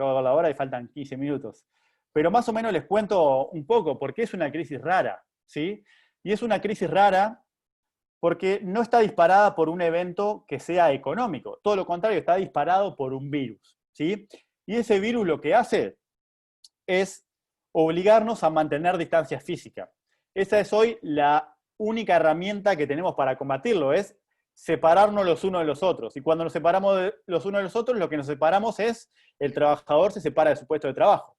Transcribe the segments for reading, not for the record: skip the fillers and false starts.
acabo de ver la hora y faltan 15 minutos. Pero más o menos les cuento un poco por qué es una crisis rara, ¿sí? Y es una crisis rara porque no está disparada por un evento que sea económico. Todo lo contrario, está disparado por un virus, ¿sí? Y ese virus lo que hace es obligarnos a mantener distancia física. Esa es hoy la única herramienta que tenemos para combatirlo, es separarnos los unos de los otros. Y cuando nos separamos de los unos de los otros, lo que nos separamos es el trabajador se separa de su puesto de trabajo.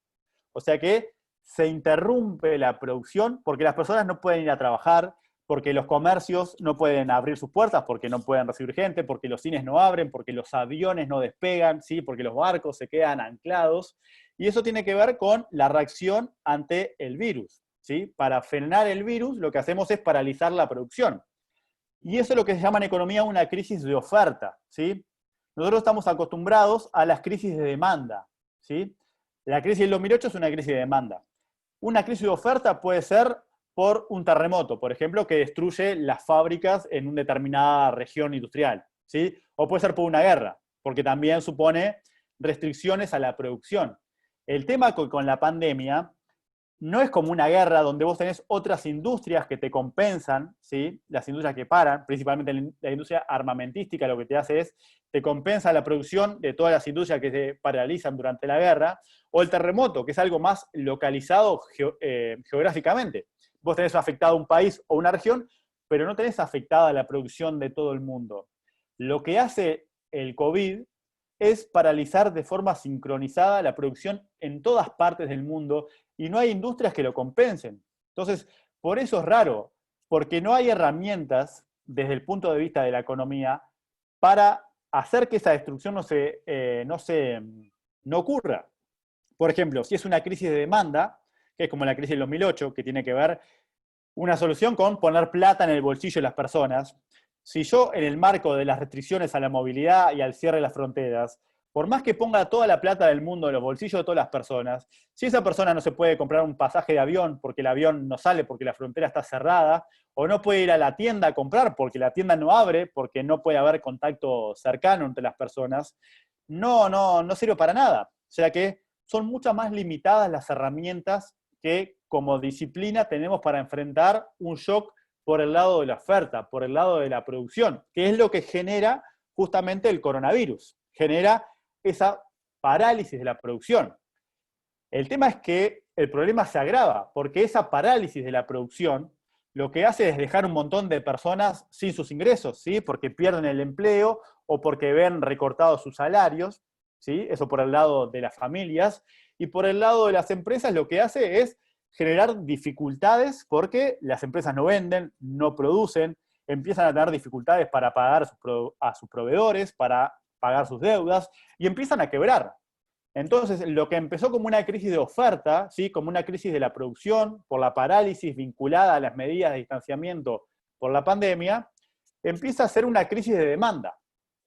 O sea que se interrumpe la producción porque las personas no pueden ir a trabajar, porque los comercios no pueden abrir sus puertas, porque no pueden recibir gente, porque los cines no abren, porque los aviones no despegan, ¿sí? Porque los barcos se quedan anclados. Y eso tiene que ver con la reacción ante el virus, ¿sí? Para frenar el virus, lo que hacemos es paralizar la producción. Y eso es lo que se llama en economía una crisis de oferta, ¿sí? Nosotros estamos acostumbrados a las crisis de demanda, ¿sí? La crisis del 2008 es una crisis de demanda. Una crisis de oferta puede ser por un terremoto, por ejemplo, que destruye las fábricas en una determinada región industrial, ¿sí? O puede ser por una guerra, porque también supone restricciones a la producción. El tema con la pandemia no es como una guerra donde vos tenés otras industrias que te compensan, ¿sí? Las industrias que paran, principalmente la industria armamentística, lo que te hace es, te compensa la producción de todas las industrias que se paralizan durante la guerra, o el terremoto, que es algo más localizado geográficamente. Vos tenés afectado un país o una región, pero no tenés afectada la producción de todo el mundo. Lo que hace el COVID es paralizar de forma sincronizada la producción en todas partes del mundo y no hay industrias que lo compensen. Entonces, por eso es raro, porque no hay herramientas desde el punto de vista de la economía para hacer que esa destrucción no ocurra. Por ejemplo, si es una crisis de demanda, que es como la crisis del 2008, que tiene que ver una solución con poner plata en el bolsillo de las personas. Si yo, en el marco de las restricciones a la movilidad y al cierre de las fronteras, por más que ponga toda la plata del mundo en los bolsillos de todas las personas, si esa persona no se puede comprar un pasaje de avión porque el avión no sale porque la frontera está cerrada, o no puede ir a la tienda a comprar porque la tienda no abre, porque no puede haber contacto cercano entre las personas, no sirve para nada. O sea que son muchas más limitadas las herramientas que como disciplina tenemos para enfrentar un shock por el lado de la oferta, por el lado de la producción, que es lo que genera justamente el coronavirus. Genera esa parálisis de la producción. El tema es que el problema se agrava, porque esa parálisis de la producción lo que hace es dejar un montón de personas sin sus ingresos, ¿sí? Porque pierden el empleo o porque ven recortados sus salarios, ¿sí? Eso por el lado de las familias. Y por el lado de las empresas lo que hace es generar dificultades porque las empresas no venden, no producen, empiezan a tener dificultades para pagar a sus proveedores, para pagar sus deudas, y empiezan a quebrar. Entonces, lo que empezó como una crisis de oferta, ¿sí? Como una crisis de la producción, por la parálisis vinculada a las medidas de distanciamiento por la pandemia, empieza a ser una crisis de demanda,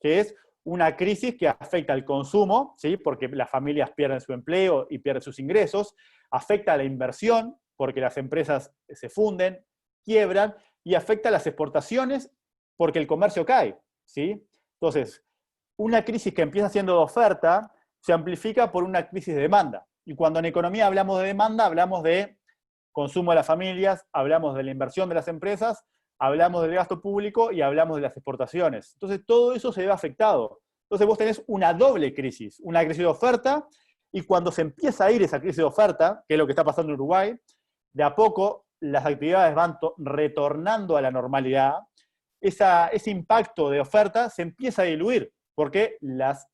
que es una crisis que afecta al consumo, ¿sí? Porque las familias pierden su empleo y pierden sus ingresos, afecta a la inversión, porque las empresas se funden, quiebran, y afecta a las exportaciones, porque el comercio cae, ¿sí? Entonces, una crisis que empieza siendo de oferta se amplifica por una crisis de demanda. Y cuando en economía hablamos de demanda, hablamos de consumo de las familias, hablamos de la inversión de las empresas, hablamos del gasto público y hablamos de las exportaciones. Entonces, todo eso se ve afectado. Entonces, vos tenés una doble crisis, una crisis de oferta, y cuando se empieza a ir esa crisis de oferta, que es lo que está pasando en Uruguay, de a poco las actividades van retornando a la normalidad, ese impacto de oferta se empieza a diluir, porque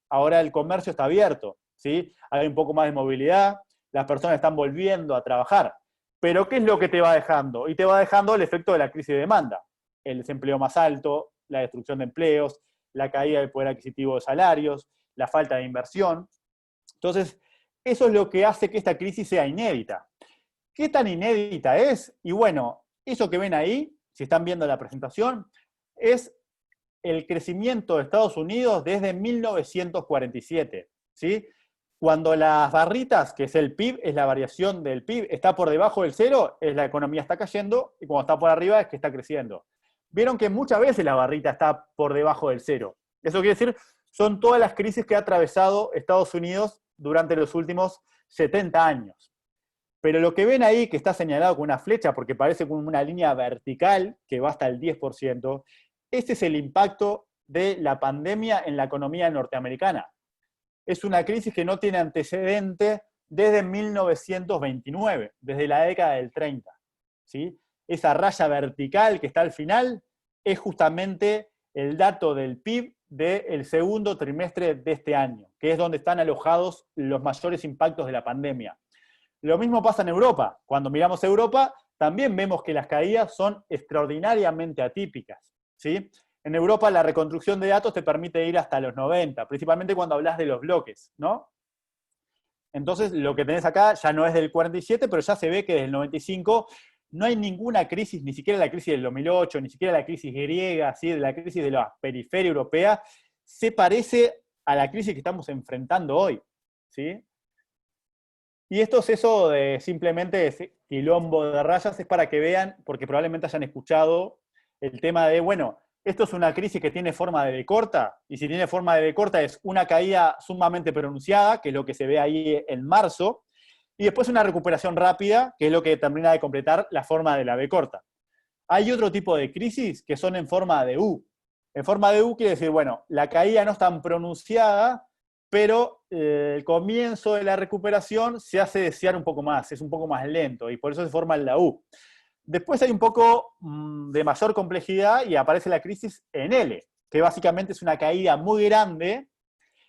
ahora el comercio está abierto, ¿sí? Hay un poco más de movilidad, las personas están volviendo a trabajar. Pero ¿qué es lo que te va dejando? Y te va dejando el efecto de la crisis de demanda. El desempleo más alto, la destrucción de empleos, la caída del poder adquisitivo de salarios, la falta de inversión. Entonces, eso es lo que hace que esta crisis sea inédita. ¿Qué tan inédita es? Y bueno, eso que ven ahí, si están viendo la presentación, es el crecimiento de Estados Unidos desde 1947, ¿sí? Cuando las barritas, que es el PIB, es la variación del PIB, está por debajo del cero, es la economía está cayendo, y cuando está por arriba es que está creciendo. Vieron que muchas veces la barrita está por debajo del cero. Eso quiere decir, son todas las crisis que ha atravesado Estados Unidos durante los últimos 70 años. Pero lo que ven ahí, que está señalado con una flecha, porque parece como una línea vertical que va hasta el 10%, ese es el impacto de la pandemia en la economía norteamericana. Es una crisis que no tiene antecedente desde 1929, desde la década del 30. ¿Sí? Esa raya vertical que está al final es justamente el dato del PIB del segundo trimestre de este año, que es donde están alojados los mayores impactos de la pandemia. Lo mismo pasa en Europa. Cuando miramos Europa, también vemos que las caídas son extraordinariamente atípicas. ¿Sí? En Europa la reconstrucción de datos te permite ir hasta los 90, principalmente cuando hablas de los bloques, ¿no? Entonces, lo que tenés acá ya no es del 47, pero ya se ve que desde el 95 no hay ninguna crisis, ni siquiera la crisis del 2008, ni siquiera la crisis griega, ¿sí? La crisis de la periferia europea, se parece a la crisis que estamos enfrentando hoy. ¿Sí? Y esto es eso de simplemente ese quilombo de rayas, es para que vean, porque probablemente hayan escuchado el tema de, bueno, esto es una crisis que tiene forma de B corta, y si tiene forma de B corta es una caída sumamente pronunciada, que es lo que se ve ahí en marzo, y después una recuperación rápida, que es lo que termina de completar la forma de la B corta. Hay otro tipo de crisis que son en forma de U. En forma de U quiere decir, bueno, la caída no es tan pronunciada, pero el comienzo de la recuperación se hace desear un poco más, es un poco más lento, y por eso se forma la U. Después hay un poco de mayor complejidad y aparece la crisis en L, que básicamente es una caída muy grande,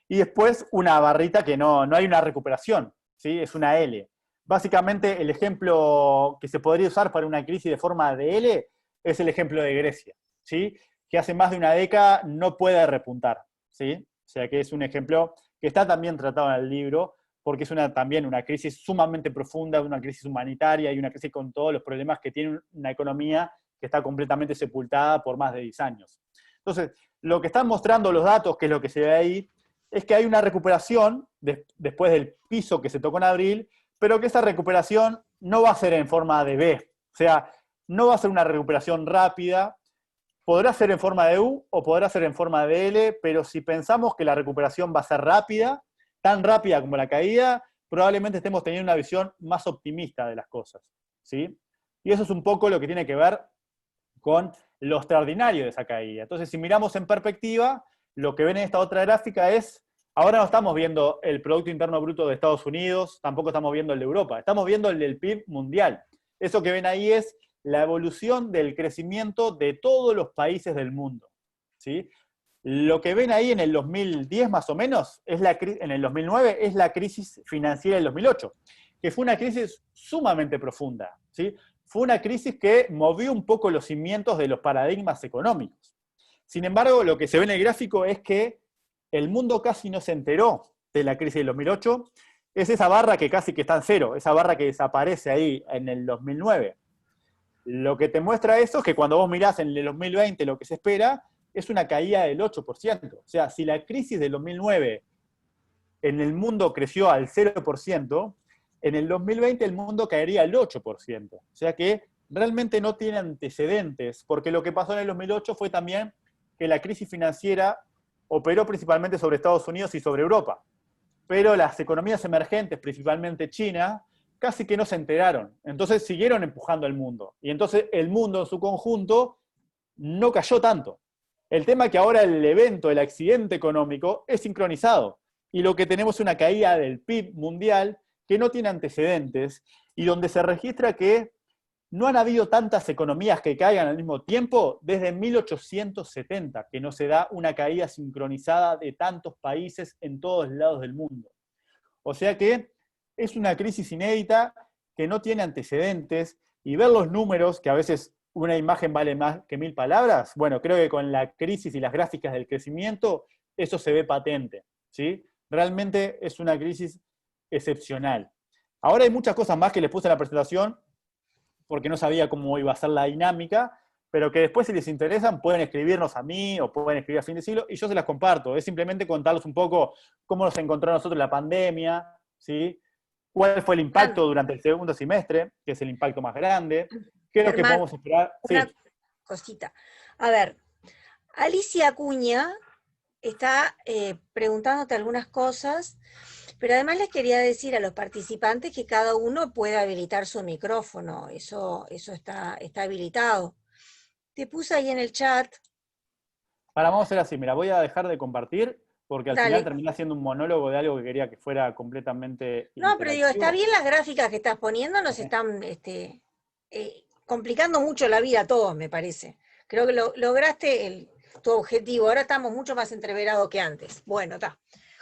y después una barrita que no hay una recuperación, ¿sí? Es una L. Básicamente el ejemplo que se podría usar para una crisis de forma de L es el ejemplo de Grecia, ¿sí? Que hace más de una década no puede repuntar, ¿sí? O sea que es un ejemplo que está también tratado en el libro, porque es también una crisis sumamente profunda, una crisis humanitaria y una crisis con todos los problemas que tiene una economía que está completamente sepultada por más de 10 años. Entonces, lo que están mostrando los datos, que es lo que se ve ahí, es que hay una recuperación después del piso que se tocó en abril, pero que esa recuperación no va a ser en forma de V. O sea, no va a ser una recuperación rápida, podrá ser en forma de U o podrá ser en forma de L, pero si pensamos que la recuperación va a ser rápida, tan rápida como la caída, probablemente estemos teniendo una visión más optimista de las cosas. ¿Sí? Y eso es un poco lo que tiene que ver con lo extraordinario de esa caída. Entonces, si miramos en perspectiva, lo que ven en esta otra gráfica es, ahora no estamos viendo el Producto Interno Bruto de Estados Unidos, tampoco estamos viendo el de Europa, estamos viendo el del PIB mundial. Eso que ven ahí es la evolución del crecimiento de todos los países del mundo. ¿Sí? Lo que ven ahí en el 2010 más o menos, en el 2009, es la crisis financiera del 2008, que fue una crisis sumamente profunda. ¿Sí? Fue una crisis que movió un poco los cimientos de los paradigmas económicos. Sin embargo, lo que se ve en el gráfico es que el mundo casi no se enteró de la crisis del 2008, es esa barra que casi que está en cero, esa barra que desaparece ahí en el 2009. Lo que te muestra eso es que cuando vos mirás en el 2020 lo que se espera es una caída del 8%. O sea, si la crisis del 2009 en el mundo creció al 0%, en el 2020 el mundo caería al 8%. O sea que realmente no tiene antecedentes, porque lo que pasó en el 2008 fue también que la crisis financiera operó principalmente sobre Estados Unidos y sobre Europa. Pero las economías emergentes, principalmente China, casi que no se enteraron. Entonces siguieron empujando al mundo. Y entonces el mundo en su conjunto no cayó tanto. El tema es que ahora el evento, el accidente económico, es sincronizado. Y lo que tenemos es una caída del PIB mundial que no tiene antecedentes y donde se registra que no han habido tantas economías que caigan al mismo tiempo desde 1870, que no se da una caída sincronizada de tantos países en todos lados del mundo. O sea que es una crisis inédita que no tiene antecedentes, y ver los números, que a veces una imagen vale más que 1000 palabras, bueno, creo que con la crisis y las gráficas del crecimiento, eso se ve patente, ¿sí? Realmente es una crisis excepcional. Ahora hay muchas cosas más que les puse en la presentación, porque no sabía cómo iba a ser la dinámica, pero que después si les interesan pueden escribirnos a mí o pueden escribir a Fin de Siglo y yo se las comparto. Es simplemente contarles un poco cómo nos encontró a nosotros la pandemia, ¿sí? Cuál fue el impacto durante el segundo semestre, que es el impacto más grande, qué es lo que Germán, podemos esperar. una Sí, cosita. A ver, Alicia Acuña está preguntándote algunas cosas, Pero además les quería decir a los participantes que cada uno puede habilitar su micrófono, eso está habilitado. Te puse ahí en el chat, Vamos a hacer así, mira, voy a dejar de compartir porque al final dale. terminé haciendo un monólogo de algo que quería que fuera completamente No, pero digo, está interactivo. bien las gráficas que estás poniendo, nos están complicando mucho la vida a todos, me parece. Creo que lograste tu objetivo, ahora estamos mucho más entreverados que antes. Bueno, está.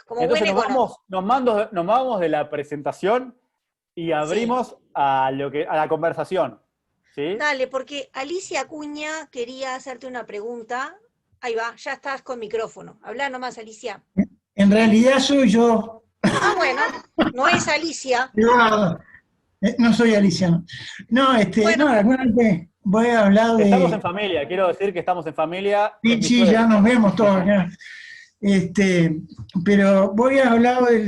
Como buen Entonces economista. nos vamos de la presentación y Sí, abrimos a la conversación. ¿Sí? dale, porque Alicia Acuña quería hacerte una pregunta. Ahí va, ya estás con micrófono. Habla nomás, Alicia. En realidad soy yo, Ah, bueno, no es Alicia. Eduardo. No soy Alicia. No, Bueno, acuérdate, voy a hablar Estamos en de familia, quiero decir que estamos en familia. Es mi Pichi, ya suegro. nos vemos todos acá. Pero voy a hablar de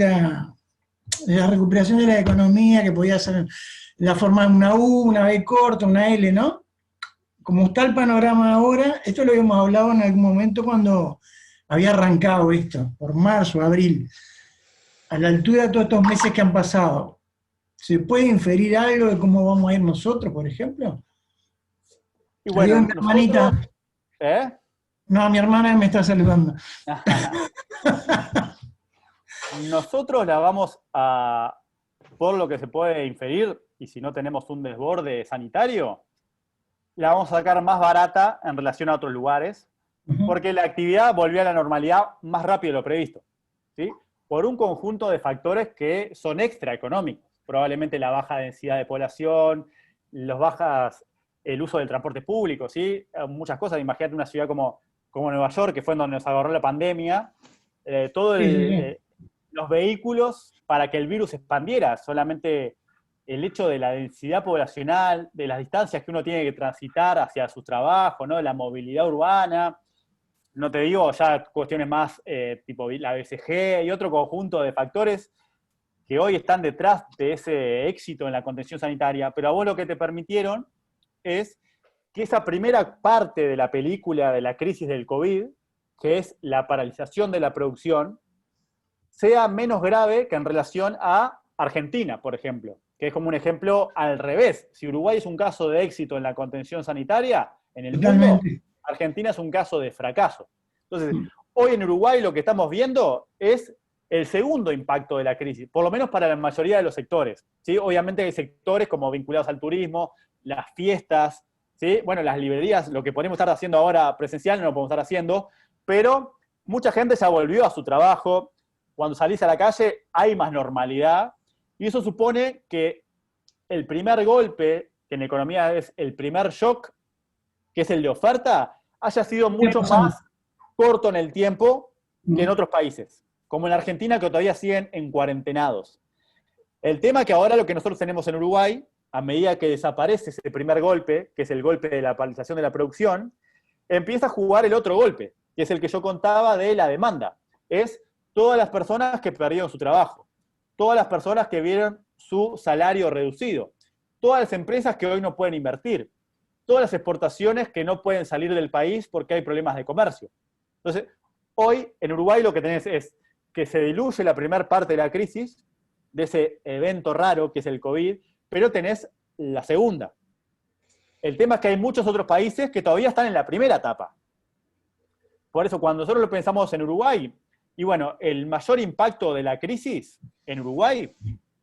la recuperación de la economía, que podía ser la forma de una U, una B corta, una L, ¿no? Como está el panorama ahora, esto lo habíamos hablado en algún momento cuando había arrancado esto, por marzo, abril, a la altura de todos estos meses que han pasado. ¿Se puede inferir algo de cómo vamos a ir nosotros, por ejemplo? Y Le digo a bueno, mi nosotros, hermanita, ¿eh? no, a mi hermana me está saludando. Nosotros la vamos a, por lo que se puede inferir, y si no tenemos un desborde sanitario, la vamos a sacar más barata en relación a otros lugares, porque la actividad volvió a la normalidad más rápido de lo previsto, ¿sí? Por un conjunto de factores que son extraeconómicos. Probablemente la baja densidad de población, el uso del transporte público, ¿sí? Muchas cosas. Imagínate una ciudad como Nueva York, que fue en donde nos agarró la pandemia, todo Sí, sí, sí. los vehículos para que el virus se expandiera, solamente el hecho de la densidad poblacional, de las distancias que uno tiene que transitar hacia su trabajo, ¿no? La movilidad urbana, no te digo ya cuestiones más tipo la BCG y otro conjunto de factores que hoy están detrás de ese éxito en la contención sanitaria, pero a vos lo que te permitieron es que esa primera parte de la película de la crisis del COVID, que es la paralización de la producción, sea menos grave que en relación a Argentina, por ejemplo, que es como un ejemplo al revés. Si Uruguay es un caso de éxito en la contención sanitaria en el mundo, Totalmente. Argentina es un caso de fracaso. Entonces, hoy en Uruguay lo que estamos viendo es el segundo impacto de la crisis, por lo menos para la mayoría de los sectores. ¿Sí? Obviamente hay sectores como vinculados al turismo, las fiestas, ¿sí? Bueno, las librerías, lo que podemos estar haciendo ahora presencial no lo podemos estar haciendo, pero mucha gente ya volvió a su trabajo. Cuando salís a la calle hay más normalidad y eso supone que el primer golpe, que en economía es el primer shock, que es el de oferta, haya sido ¿Qué ha mucho pasado? más corto en el tiempo que en otros países, como en Argentina que todavía siguen en cuarentenados. El tema que ahora lo que nosotros tenemos en Uruguay, a medida que desaparece ese primer golpe, que es el golpe de la paralización de la producción, empieza a jugar el otro golpe, que es el que yo contaba de la demanda. Es todas las personas que perdieron su trabajo, todas las personas que vieron su salario reducido, todas las empresas que hoy no pueden invertir, todas las exportaciones que no pueden salir del país porque hay problemas de comercio. Entonces, hoy en Uruguay lo que tenés es que se diluye la primera parte de la crisis, de ese evento raro que es el COVID, pero tenés la segunda. El tema es que hay muchos otros países que todavía están en la primera etapa. Por eso, cuando nosotros lo pensamos en Uruguay, y bueno, el mayor impacto de la crisis en Uruguay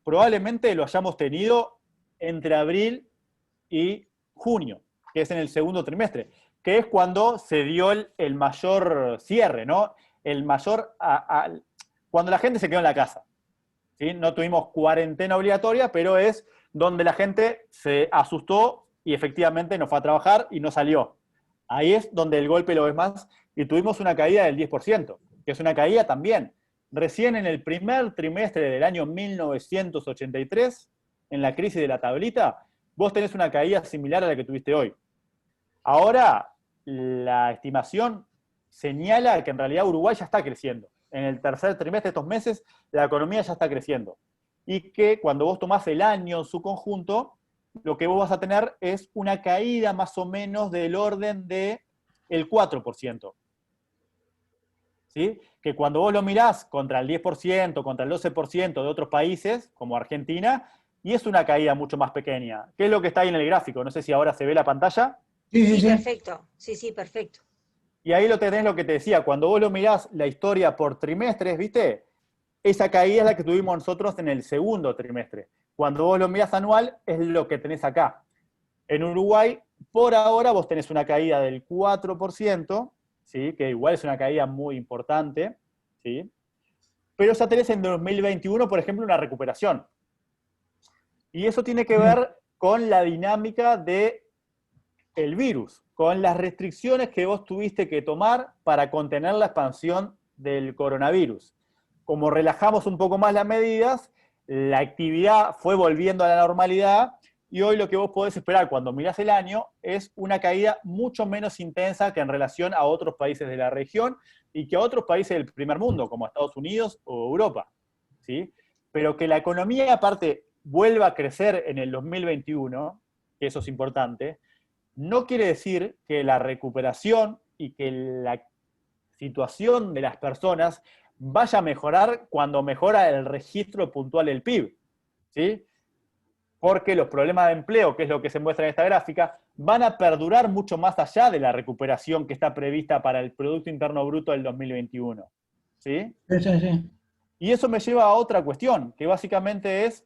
probablemente lo hayamos tenido entre abril y junio, que es en el segundo trimestre, que es cuando se dio el mayor cierre, ¿no? El mayor, cuando la gente se quedó en la casa. ¿Sí? No tuvimos cuarentena obligatoria, pero es donde la gente se asustó y efectivamente no fue a trabajar y no salió. Ahí es donde el golpe lo ves más y tuvimos una caída del 10%, que es una caída también. Recién en el primer trimestre del año 1983, en la crisis de la tablita, vos tenés una caída similar a la que tuviste hoy. Ahora, la estimación señala que en realidad Uruguay ya está creciendo. En el tercer trimestre de estos meses, la economía ya está creciendo. Y que cuando vos tomás el año en su conjunto, lo que vos vas a tener es una caída más o menos del orden del 4%. ¿sí? Que cuando vos lo mirás contra el 10%, contra el 12% de otros países, como Argentina, y es una caída mucho más pequeña. ¿Qué es lo que está ahí en el gráfico? No sé si ahora se ve la pantalla. Sí, sí, Sí, sí. perfecto. Sí, sí, perfecto. Y ahí lo tenés lo que te decía, cuando vos lo mirás la historia por trimestres, ¿viste? Esa caída es la que tuvimos nosotros en el segundo trimestre. Cuando vos lo mirás anual, es lo que tenés acá. En Uruguay, por ahora, vos tenés una caída del 4%, ¿sí? Que igual es una caída muy importante, ¿sí? Pero ya tenés en 2021, por ejemplo, una recuperación. Y eso tiene que ver con la dinámica del virus, con las restricciones que vos tuviste que tomar para contener la expansión del coronavirus. Como relajamos un poco más las medidas, la actividad fue volviendo a la normalidad y hoy lo que vos podés esperar cuando mirás el año es una caída mucho menos intensa que en relación a otros países de la región y que a otros países del primer mundo, como Estados Unidos o Europa, ¿sí? Pero que la economía, aparte, vuelva a crecer en el 2021, que eso es importante, no quiere decir que la recuperación y que la situación de las personas vaya a mejorar cuando mejora el registro puntual del PIB, ¿sí? Porque los problemas de empleo, que es lo que se muestra en esta gráfica, van a perdurar mucho más allá de la recuperación que está prevista para el Producto Interno Bruto del 2021, ¿sí? Sí, sí, sí. Y eso me lleva a otra cuestión, que básicamente es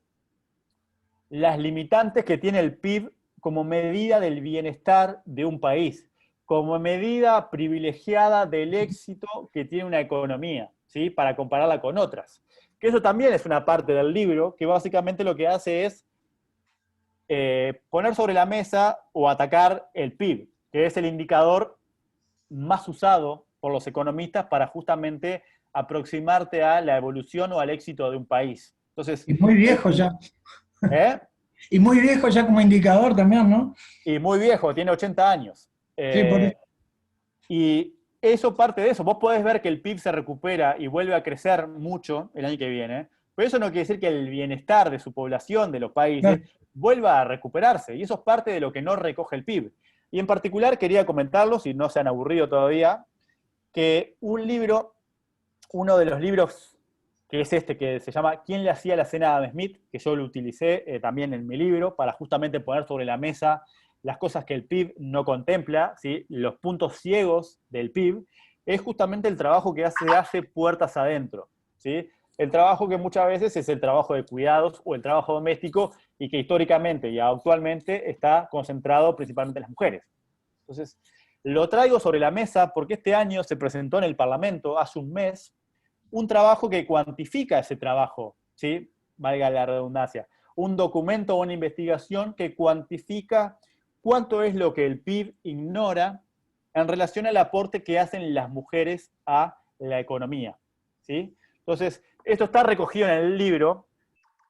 las limitantes que tiene el PIB como medida del bienestar de un país, como medida privilegiada del éxito que tiene una economía, ¿sí? Para compararla con otras. Que eso también es una parte del libro, que básicamente lo que hace es poner sobre la mesa o atacar el PIB, que es el indicador más usado por los economistas para justamente aproximarte a la evolución o al éxito de un país. Entonces, Y muy viejo ya. ¿eh? Y muy viejo ya como indicador también, ¿no? Y muy viejo, tiene 80 años. Sí, por eso. Y eso parte de eso. Vos podés ver que el PIB se recupera y vuelve a crecer mucho el año que viene, pero eso no quiere decir que el bienestar de su población, de los países, Claro. vuelva a recuperarse. Y eso es parte de lo que no recoge el PIB. Y en particular quería comentarlo, si no se han aburrido todavía, que un libro, uno de los libros que es este, que se llama ¿Quién le hacía la cena a Adam Smith?, que yo lo utilicé también en mi libro para justamente poner sobre la mesa las cosas que el PIB no contempla, ¿sí? Los puntos ciegos del PIB, es justamente el trabajo que hace puertas adentro, ¿sí? El trabajo que muchas veces es el trabajo de cuidados o el trabajo doméstico y que históricamente y actualmente está concentrado principalmente en las mujeres. Entonces, lo traigo sobre la mesa porque este año se presentó en el Parlamento, hace un mes, un trabajo que cuantifica ese trabajo, ¿sí? Valga la redundancia. Un documento o una investigación que cuantifica cuánto es lo que el PIB ignora en relación al aporte que hacen las mujeres a la economía, ¿sí? Entonces, esto está recogido en el libro,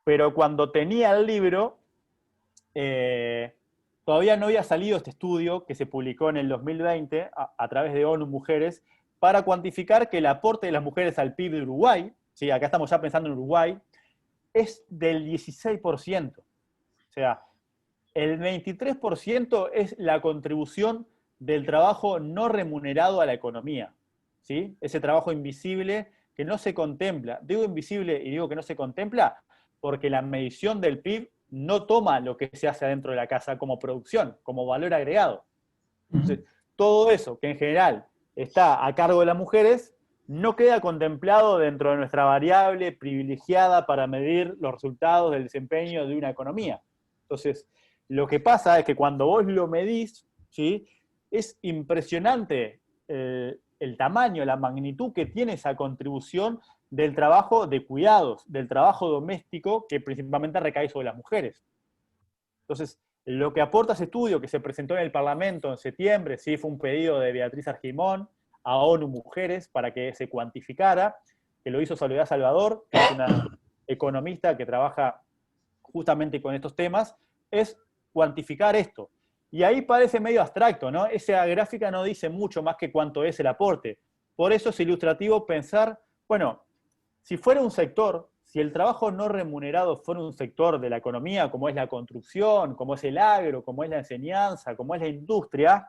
pero cuando tenía el libro, todavía no había salido este estudio que se publicó en el 2020 a través de ONU Mujeres para cuantificar que el aporte de las mujeres al PIB de Uruguay, ¿sí? Acá estamos ya pensando en Uruguay, es del 16%. O sea, el 23% es la contribución del trabajo no remunerado a la economía, ¿sí? Ese trabajo invisible que no se contempla. Digo invisible y digo que no se contempla porque la medición del PIB no toma lo que se hace adentro de la casa como producción, como valor agregado. Entonces, todo eso que en general está a cargo de las mujeres no queda contemplado dentro de nuestra variable privilegiada para medir los resultados del desempeño de una economía. Entonces, lo que pasa es que cuando vos lo medís, ¿sí? Es impresionante el tamaño, la magnitud que tiene esa contribución del trabajo de cuidados, del trabajo doméstico que principalmente recae sobre las mujeres. Entonces, lo que aporta ese estudio que se presentó en el Parlamento en septiembre, sí, fue un pedido de Beatriz Argimón a ONU Mujeres para que se cuantificara, que lo hizo Soledad Salvador, que es una economista que trabaja justamente con estos temas, es cuantificar esto. Y ahí parece medio abstracto, ¿no? Esa gráfica no dice mucho más que cuánto es el aporte. Por eso es ilustrativo pensar, bueno, si fuera un sector, si el trabajo no remunerado fuera un sector de la economía, como es la construcción, como es el agro, como es la enseñanza, como es la industria,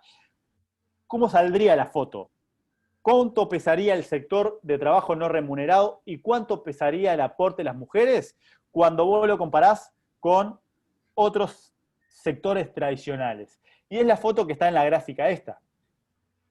¿cómo saldría la foto? ¿cuánto pesaría el sector de trabajo no remunerado y cuánto pesaría el aporte de las mujeres cuando vos lo comparás con otros sectores tradicionales? Y es la foto que está en la gráfica esta.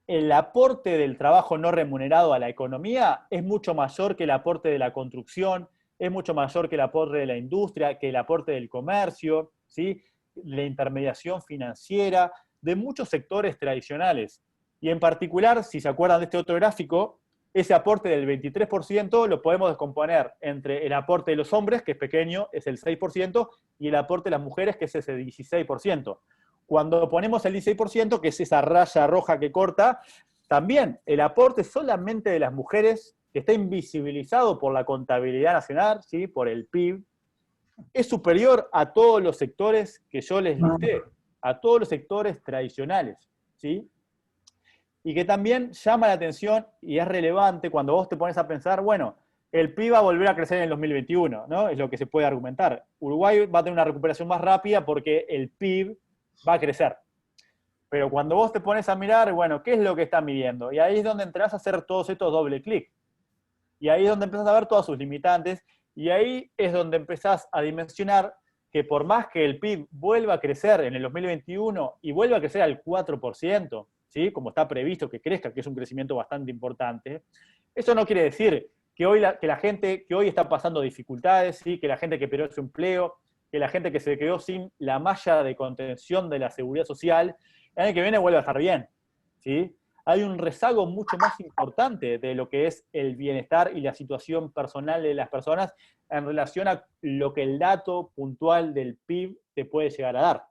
El aporte del trabajo no remunerado a la economía es mucho mayor que el aporte de la construcción, es mucho mayor que el aporte de la industria, que el aporte del comercio, ¿sí? La intermediación financiera, de muchos sectores tradicionales. Y en particular, si se acuerdan de este otro gráfico, ese aporte del 23% lo podemos descomponer entre el aporte de los hombres, que es pequeño, es el 6%, y el aporte de las mujeres, que es ese 16%. Cuando ponemos el 16%, que es esa raya roja que corta, también el aporte solamente de las mujeres, que está invisibilizado por la contabilidad nacional, ¿sí? Por el PIB, es superior a todos los sectores que yo les listé, a todos los sectores tradicionales, ¿sí? Y que también llama la atención y es relevante cuando vos te pones a pensar, bueno, el PIB va a volver a crecer en el 2021, ¿no? Es lo que se puede argumentar. Uruguay va a tener una recuperación más rápida porque el PIB va a crecer. Pero cuando vos te pones a mirar, bueno, ¿qué es lo que está midiendo? Y ahí es donde entras a hacer todos estos doble clic. Y ahí es donde empezás a ver todas sus limitantes, y ahí es donde empezás a dimensionar que por más que el PIB vuelva a crecer en el 2021 y vuelva a crecer al 4%, ¿sí? Como está previsto que crezca, que es un crecimiento bastante importante, eso no quiere decir que hoy que la gente que hoy está pasando dificultades, ¿sí? Que la gente que perdió su empleo, que la gente que se quedó sin la malla de contención de la seguridad social, el año que viene vuelva a estar bien, ¿sí? Hay un rezago mucho más importante de lo que es el bienestar y la situación personal de las personas en relación a lo que el dato puntual del PIB te puede llegar a dar,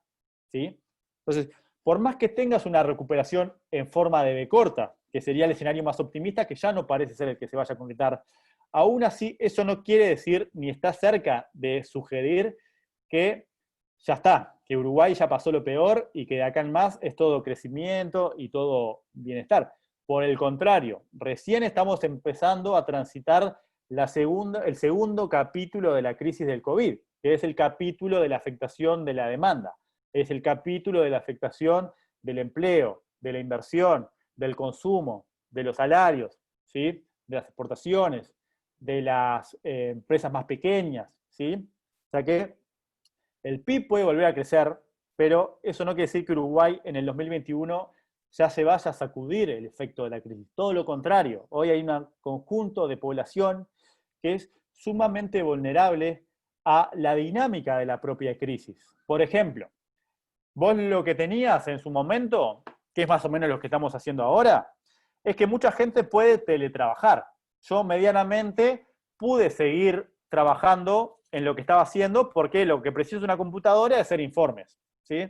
¿sí? Entonces, por más que tengas una recuperación en forma de V corta, que sería el escenario más optimista, que ya no parece ser el que se vaya a concretar, aún así eso no quiere decir ni está cerca de sugerir que ya está, que Uruguay ya pasó lo peor y que de acá en más es todo crecimiento y todo bienestar. Por el contrario, recién estamos empezando a transitar el segundo capítulo de la crisis del COVID, que es el capítulo de la afectación de la demanda, es el capítulo de la afectación del empleo, de la inversión, del consumo, de los salarios, ¿sí? De las exportaciones, de las empresas más pequeñas, ¿sí? O sea que el PIB puede volver a crecer, pero eso no quiere decir que Uruguay en el 2021 ya se vaya a sacudir el efecto de la crisis. Todo lo contrario, hoy hay un conjunto de población que es sumamente vulnerable a la dinámica de la propia crisis. Por ejemplo, vos lo que tenías en su momento, que es más o menos lo que estamos haciendo ahora, es que mucha gente puede teletrabajar. Yo medianamente pude seguir trabajando en lo que estaba haciendo porque lo que preciso es una computadora es hacer informes, ¿sí?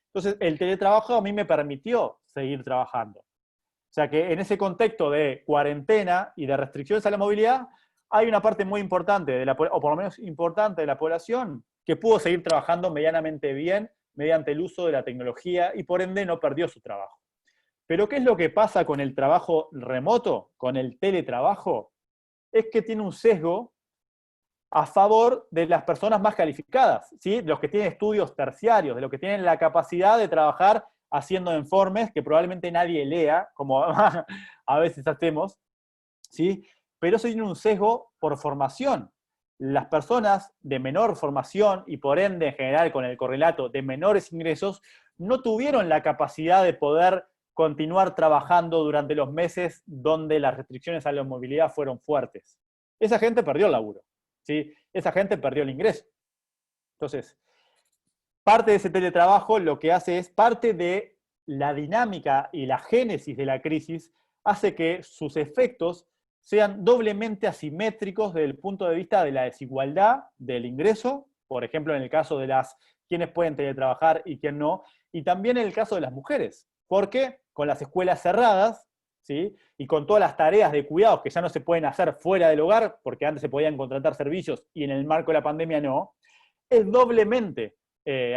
Entonces, el teletrabajo a mí me permitió seguir trabajando. O sea que en ese contexto de cuarentena y de restricciones a la movilidad, hay una parte muy importante, o por lo menos importante de la población, que pudo seguir trabajando medianamente bien mediante el uso de la tecnología y por ende no perdió su trabajo. Pero ¿qué es lo que pasa con el trabajo remoto, con el teletrabajo? Es que tiene un sesgo a favor de las personas más calificadas, ¿sí? De los que tienen estudios terciarios, de los que tienen la capacidad de trabajar haciendo informes que probablemente nadie lea, como a veces hacemos, ¿sí? Pero eso tiene un sesgo por formación. Las personas de menor formación y por ende en general con el correlato de menores ingresos no tuvieron la capacidad de poder continuar trabajando durante los meses donde las restricciones a la movilidad fueron fuertes. Esa gente perdió el laburo, ¿sí? Esa gente perdió el ingreso. Entonces, parte de ese teletrabajo lo que hace es parte de la dinámica y la génesis de la crisis, hace que sus efectos sean doblemente asimétricos desde el punto de vista de la desigualdad del ingreso, por ejemplo, en el caso de quienes pueden teletrabajar y quién no, y también en el caso de las mujeres, porque con las escuelas cerradas, ¿sí? Y con todas las tareas de cuidados que ya no se pueden hacer fuera del hogar, porque antes se podían contratar servicios y en el marco de la pandemia no, es doblemente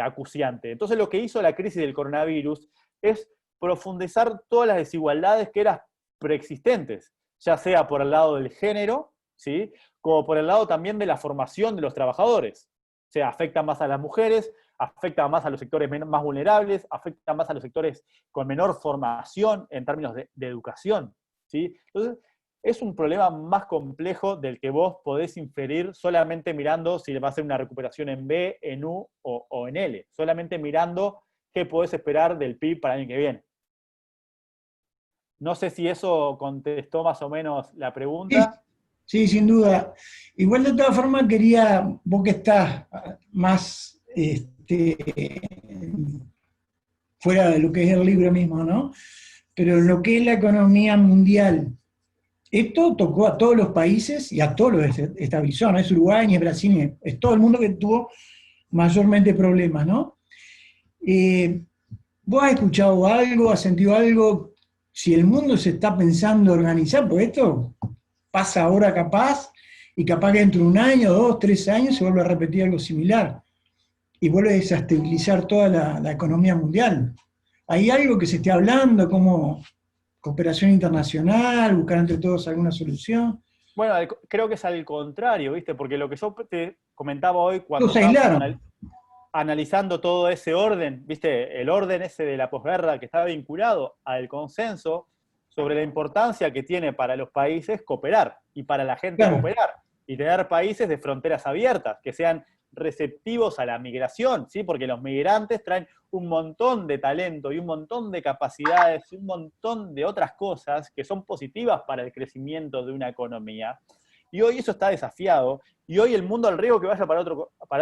acuciante. Entonces lo que hizo la crisis del coronavirus es profundizar todas las desigualdades que eran preexistentes, ya sea por el lado del género, ¿sí? Como por el lado también de la formación de los trabajadores. O sea, afecta más a las mujeres, afecta más a los sectores más vulnerables, afecta más a los sectores con menor formación en términos de educación. ¿sí? Entonces, es un problema más complejo del que vos podés inferir solamente mirando si va a ser una recuperación en B, en U o en L. Solamente mirando qué podés esperar del PIB para el año que viene. No sé si eso contestó más o menos la Sí, pregunta. sí, sin duda. Igual de todas formas quería, vos que estás más fuera de lo que es el libro mismo, ¿no? Pero lo que es la economía mundial, esto tocó a todos los países y a todos los estabilizó, no es Uruguay ni es Brasil, es todo el mundo que tuvo mayormente problemas, ¿no? ¿Vos has escuchado algo, has sentido algo? Si el mundo se está pensando organizar, pues esto pasa ahora capaz, y capaz que dentro de un año, 2, 3 años se vuelve a repetir algo similar, y vuelve a desestabilizar toda la economía mundial. ¿Hay algo que se esté hablando como cooperación internacional, buscar entre todos alguna solución? Bueno, creo que es al contrario, ¿viste? Porque lo que yo te comentaba hoy cuando Los estábamos aislaron. analizando todo ese orden, ¿viste? El orden ese de la posguerra que estaba vinculado al consenso sobre la importancia que tiene para los países cooperar y para la gente Claro, cooperar y tener países de fronteras abiertas, que sean receptivos a la migración, ¿sí? Porque los migrantes traen un montón de talento y un montón de capacidades y un montón de otras cosas que son positivas para el crecimiento de una economía. Y hoy eso está desafiado y hoy el mundo al riesgo que vaya para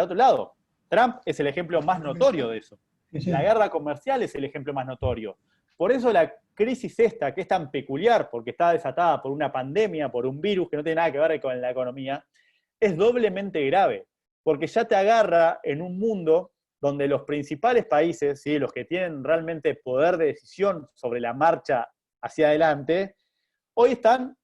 otro lado. Trump es el ejemplo más notorio de eso. sí, La sí. guerra comercial es el ejemplo más notorio. Por eso la crisis esta, que es tan peculiar, porque está desatada por una pandemia, por un virus que no tiene nada que ver con la economía, es doblemente grave, porque ya te agarra en un mundo donde los principales países, ¿sí? Los que tienen realmente poder de decisión sobre la marcha hacia adelante, hoy están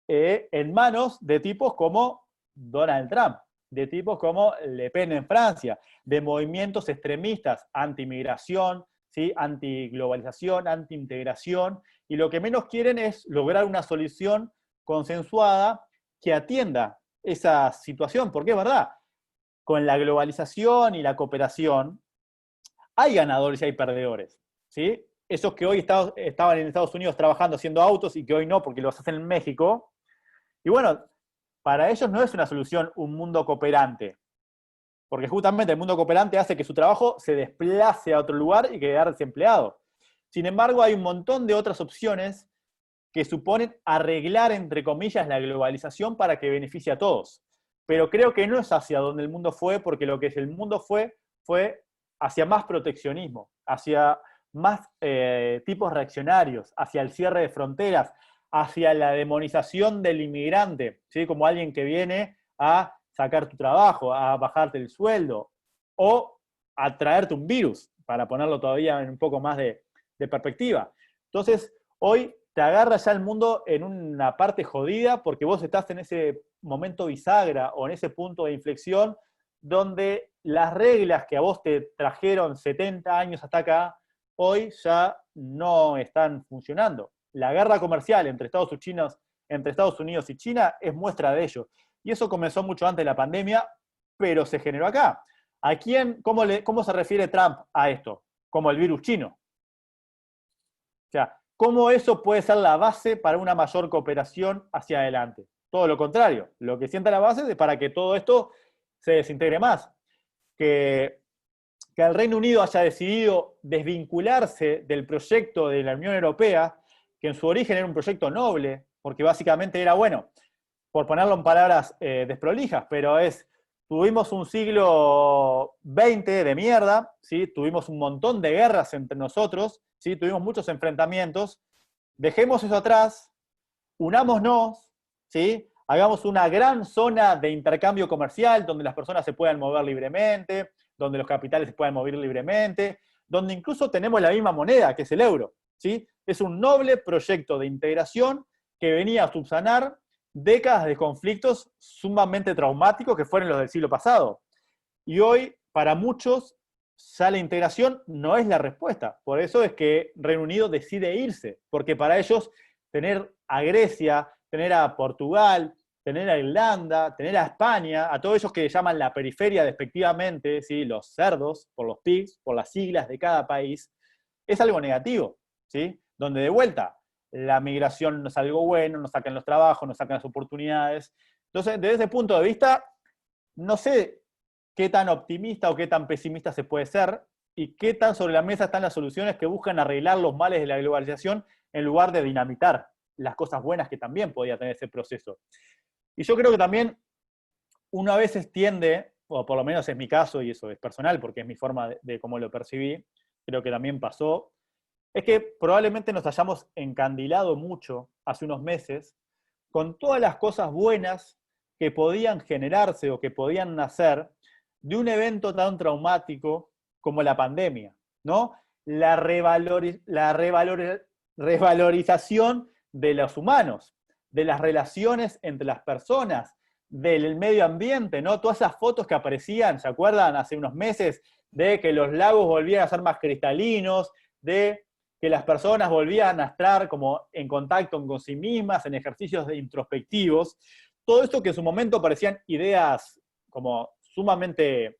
en manos de tipos como Donald Trump, de tipos como Le Pen en Francia, de movimientos extremistas anti-migración, ¿sí? Anti-globalización, anti-integración, y lo que menos quieren es lograr una solución consensuada que atienda esa situación, porque es verdad, con la globalización y la cooperación, hay ganadores y hay perdedores, ¿sí? Esos que hoy estaban en Estados Unidos trabajando haciendo autos y que hoy no porque los hacen en México, y bueno, para ellos no es una solución un mundo cooperante, porque justamente el mundo cooperante hace que su trabajo se desplace a otro lugar y quedar desempleado. Sin embargo, hay un montón de otras opciones que suponen arreglar, entre comillas, la globalización para que beneficie a todos. Pero creo que no es hacia donde el mundo fue, porque lo que el mundo fue hacia más proteccionismo, hacia más tipos reaccionarios, hacia el cierre de fronteras, hacia la demonización del inmigrante, ¿sí? Como alguien que viene a sacar tu trabajo, a bajarte el sueldo, o a traerte un virus, para ponerlo todavía en un poco más de perspectiva. Entonces, hoy te agarra ya el mundo en una parte jodida porque vos estás en ese momento bisagra o en ese punto de inflexión donde las reglas que a vos te trajeron 70 años hasta acá, hoy ya no están funcionando. La guerra comercial entre Estados Unidos y China es muestra de ello. Y eso comenzó mucho antes de la pandemia, pero se generó acá. ¿Cómo se refiere Trump a esto? Como el virus chino. O sea, ¿cómo eso puede ser la base para una mayor cooperación hacia adelante? Todo lo contrario, lo que sienta la base es para que todo esto se desintegre más. Que el Reino Unido haya decidido desvincularse del proyecto de la Unión Europea, que en su origen era un proyecto noble, porque básicamente era, bueno, por ponerlo en palabras desprolijas, pero tuvimos un siglo XX de mierda, ¿sí? Tuvimos un montón de guerras entre nosotros, ¿sí? Tuvimos muchos enfrentamientos, dejemos eso atrás, unámonos, ¿sí? Hagamos una gran zona de intercambio comercial donde las personas se puedan mover libremente, donde los capitales se puedan mover libremente, donde incluso tenemos la misma moneda, que es el euro, ¿sí? Es un noble proyecto de integración que venía a subsanar décadas de conflictos sumamente traumáticos que fueron los del siglo pasado. Y hoy, para muchos, ya la integración no es la respuesta. Por eso es que Reino Unido decide irse, porque para ellos tener a Grecia, tener a Portugal, tener a Irlanda, tener a España, a todos ellos que llaman la periferia despectivamente, ¿sí? Los cerdos, por los pigs, por las siglas de cada país, es algo negativo, ¿sí? Donde de vuelta, la migración no es algo bueno, nos sacan los trabajos, nos sacan las oportunidades. Entonces, desde ese punto de vista, no sé qué tan optimista o qué tan pesimista se puede ser y qué tan sobre la mesa están las soluciones que buscan arreglar los males de la globalización en lugar de dinamitar las cosas buenas que también podía tener ese proceso. Y yo creo que también uno a veces tiende, o por lo menos es mi caso, y eso es personal porque es mi forma de cómo lo percibí, creo que también pasó, es que probablemente nos hayamos encandilado mucho hace unos meses con todas las cosas buenas que podían generarse o que podían nacer de un evento tan traumático como la pandemia, ¿no? La revalorización de los humanos, de las relaciones entre las personas, del medio ambiente, ¿no? Todas esas fotos que aparecían, ¿se acuerdan? Hace unos meses, de que los lagos volvían a ser más cristalinos, de que las personas volvían a estar como en contacto con sí mismas, en ejercicios introspectivos. Todo esto que en su momento parecían ideas como sumamente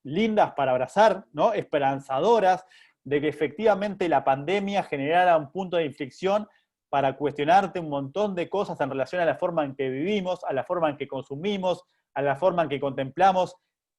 lindas para abrazar, ¿no? Esperanzadoras, de que efectivamente la pandemia generara un punto de inflexión para cuestionarte un montón de cosas en relación a la forma en que vivimos, a la forma en que consumimos, a la forma en que contemplamos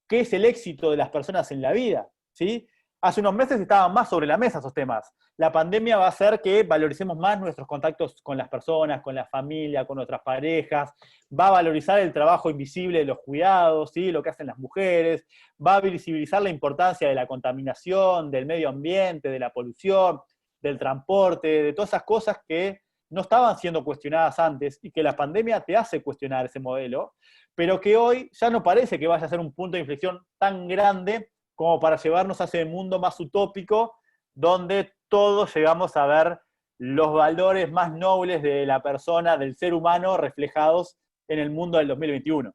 qué es el éxito de las personas en la vida, ¿sí? Hace unos meses estaban más sobre la mesa esos temas. La pandemia va a hacer que valoricemos más nuestros contactos con las personas, con la familia, con nuestras parejas, va a valorizar el trabajo invisible de los cuidados, ¿sí? Lo que hacen las mujeres, va a visibilizar la importancia de la contaminación, del medio ambiente, de la polución, del transporte, de todas esas cosas que no estaban siendo cuestionadas antes y que la pandemia te hace cuestionar ese modelo, pero que hoy ya no parece que vaya a ser un punto de inflexión tan grande como para llevarnos a ese mundo más utópico, donde todos llegamos a ver los valores más nobles de la persona, del ser humano, reflejados en el mundo del 2021.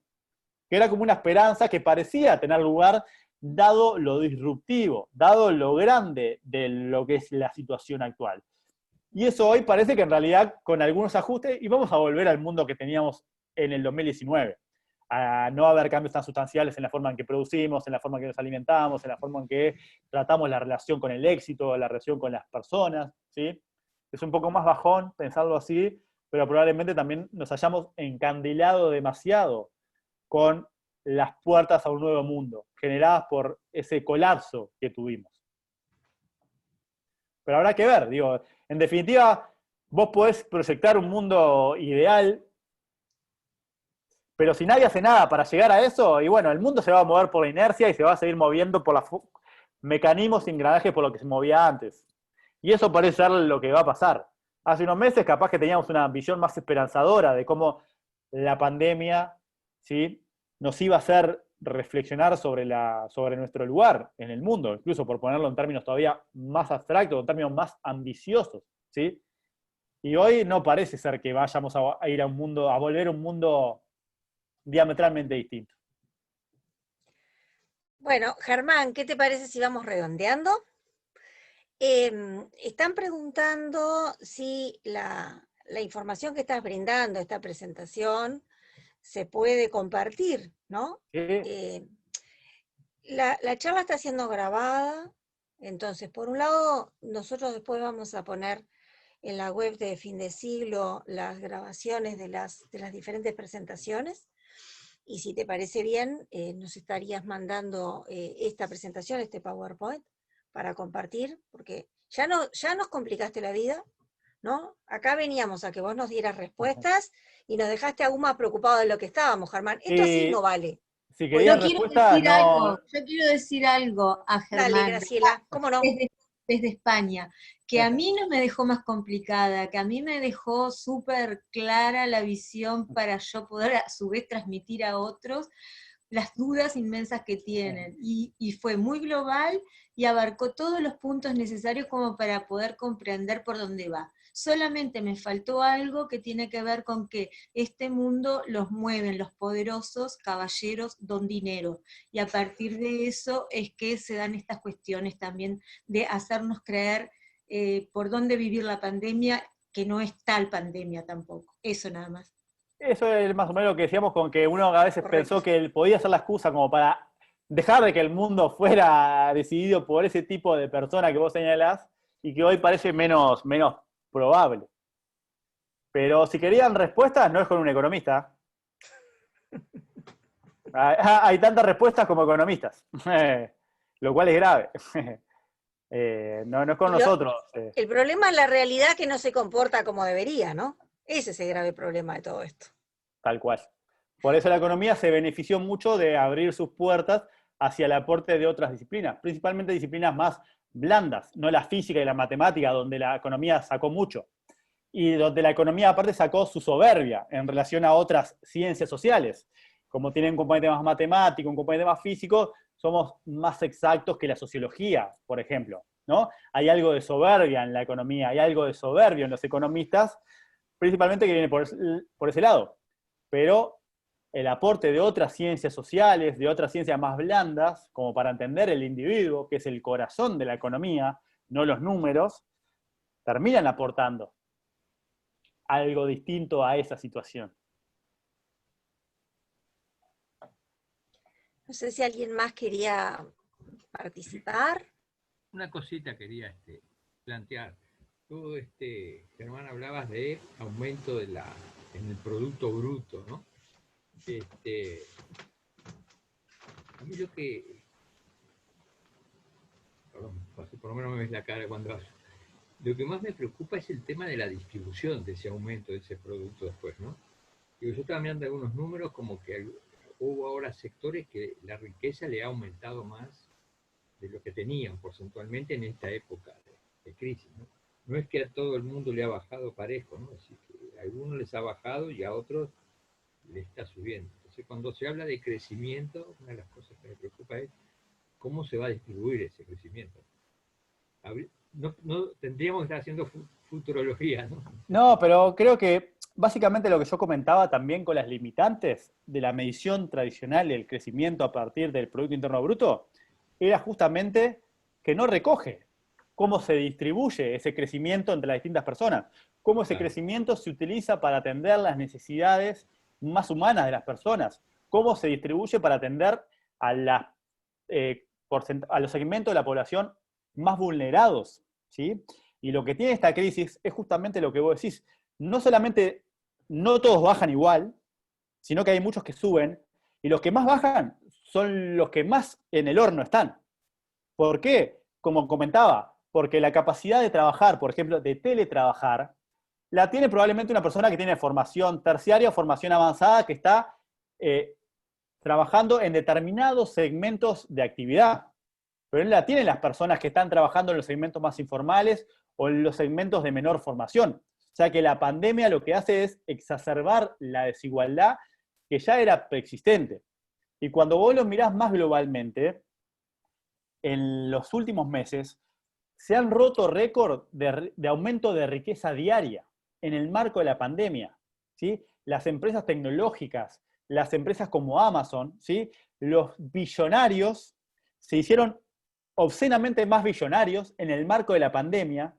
Que era como una esperanza que parecía tener lugar dado lo disruptivo, dado lo grande de lo que es la situación actual. Y eso hoy parece que en realidad, con algunos ajustes, y vamos a volver al mundo que teníamos en el 2019, a no haber cambios tan sustanciales en la forma en que producimos, en la forma en que nos alimentamos, en la forma en que tratamos la relación con el éxito, la relación con las personas, ¿sí? Es un poco más bajón pensarlo así, pero probablemente también nos hayamos encandilado demasiado con las puertas a un nuevo mundo, generadas por ese colapso que tuvimos. Pero habrá que ver, digo, en definitiva, vos podés proyectar un mundo ideal, pero si nadie hace nada para llegar a eso, y bueno, el mundo se va a mover por la inercia y se va a seguir moviendo por los mecanismos y engranajes por lo que se movía antes. Y eso parece ser lo que va a pasar. Hace unos meses capaz que teníamos una visión más esperanzadora de cómo la pandemia, ¿sí?, nos iba a hacer reflexionar sobre nuestro lugar en el mundo, incluso por ponerlo en términos todavía más abstractos, en términos más ambiciosos, ¿sí? Y hoy no parece ser que vayamos a ir a un mundo, a volver a un mundo diametralmente distinto. Bueno, Germán, ¿qué te parece si vamos redondeando? Están preguntando si la información que estás brindando, esta presentación, se puede compartir, ¿no? ¿Sí? La charla está siendo grabada, entonces, por un lado, nosotros después vamos a poner en la web de Fin de Siglo las grabaciones de las diferentes presentaciones, y si te parece bien, nos estarías mandando esta presentación, este PowerPoint, para compartir, porque ya nos complicaste la vida, ¿no? Acá veníamos a que vos nos dieras respuestas y nos dejaste aún más preocupados de lo que estábamos, Germán. Esto así no vale. Si querías respuesta, no. Yo quiero decir algo a Germán. Dale, Graciela, ¿cómo no? Desde España, que a mí no me dejó más complicada, que a mí me dejó súper clara la visión para yo poder a su vez transmitir a otros las dudas inmensas que tienen. Y fue muy global y abarcó todos los puntos necesarios como para poder comprender por dónde va. Solamente me faltó algo que tiene que ver con que este mundo los mueven los poderosos caballeros don dinero, y a partir de eso es que se dan estas cuestiones también de hacernos creer por dónde vivir la pandemia, que no es tal pandemia tampoco. Eso nada más. Eso es más o menos lo que decíamos, con que uno a veces Correcto. pensó que podía ser la excusa como para dejar de que el mundo fuera decidido por ese tipo de persona que vos señalás, y que hoy parece menos probable. Pero si querían respuestas, no es con un economista. Hay tantas respuestas como economistas, lo cual es grave. No es con nosotros. El problema es la realidad que no se comporta como debería, ¿no? Ese es el grave problema de todo esto. Tal cual. Por eso la economía se benefició mucho de abrir sus puertas hacia el aporte de otras disciplinas, principalmente disciplinas más blandas, no la física y la matemática, donde la economía sacó mucho. Y donde la economía aparte sacó su soberbia en relación a otras ciencias sociales. Como tienen un componente más matemático, un componente más físico, somos más exactos que la sociología, por ejemplo, ¿no? Hay algo de soberbia en la economía, hay algo de soberbio en los economistas, principalmente que viene por ese lado. Pero el aporte de otras ciencias sociales, de otras ciencias más blandas, como para entender el individuo, que es el corazón de la economía, no los números, terminan aportando algo distinto a esa situación. No sé si alguien más quería participar. Una cosita quería plantear. Tú, Germán, hablabas de aumento en el Producto Bruto, ¿no? A mí perdón, por lo menos me ves la cara cuando hablo. Lo que más me preocupa es el tema de la distribución de ese aumento de ese producto después, ¿no? Yo estaba mirando algunos números como que hubo ahora sectores que la riqueza le ha aumentado más de lo que tenían porcentualmente en esta época de crisis, ¿no? No es que a todo el mundo le ha bajado parejo, ¿no? Es decir, que a algunos les ha bajado y a otros le está subiendo. Entonces, cuando se habla de crecimiento, una de las cosas que me preocupa es cómo se va a distribuir ese crecimiento. No tendríamos que estar haciendo futurología, ¿no? No, pero creo que básicamente lo que yo comentaba también con las limitantes de la medición tradicional del crecimiento a partir del Producto Interno Bruto, era justamente que no recoge cómo se distribuye ese crecimiento entre las distintas personas, cómo ese crecimiento se utiliza para atender las necesidades más humanas de las personas, cómo se distribuye para atender a los segmentos de la población más vulnerados, ¿sí? Y lo que tiene esta crisis es justamente lo que vos decís. No solamente no todos bajan igual, sino que hay muchos que suben, y los que más bajan son los que más en el horno están. ¿Por qué? Como comentaba, porque la capacidad de trabajar, por ejemplo, de teletrabajar, la tiene probablemente una persona que tiene formación terciaria o formación avanzada que está trabajando en determinados segmentos de actividad. Pero no la tienen las personas que están trabajando en los segmentos más informales o en los segmentos de menor formación. O sea que la pandemia lo que hace es exacerbar la desigualdad que ya era preexistente. Y cuando vos lo mirás más globalmente, en los últimos meses se han roto récord de aumento de riqueza diaria en el marco de la pandemia, ¿sí? Las empresas tecnológicas, las empresas como Amazon, ¿sí? Los billonarios se hicieron obscenamente más billonarios en el marco de la pandemia,